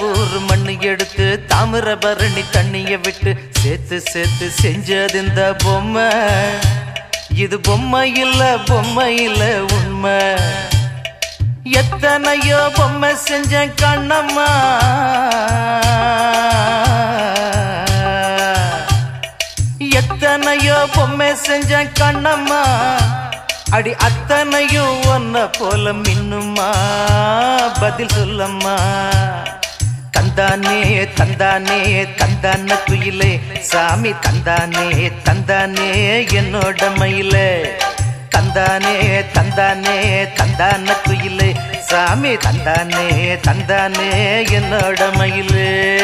ஊரு மண்ணு எடுத்து தாமிரபரணி தண்ணிய விட்டு சேர்த்து சேர்த்து செஞ்சது இந்த பொம்மை. இது பொம்மை இல்ல உண்மை. எத்தனையோ பொம்மை செஞ்ச கண்ணம்மா, எத்தனையோ பொம்மை செஞ்ச கண்ணம்மா. அடி அத்தனையும் ஒன்ன போல மின்னுமா, பதில் சொல்லம்மா. தந்தானே தந்தானே தந்தான குயிலே, சாமி தந்தானே தந்தானே என்னோட மயிலே. தந்தானே தந்தானே தந்தான குயிலே, சாமி தந்தானே தந்தானே என்னோட மயிலே.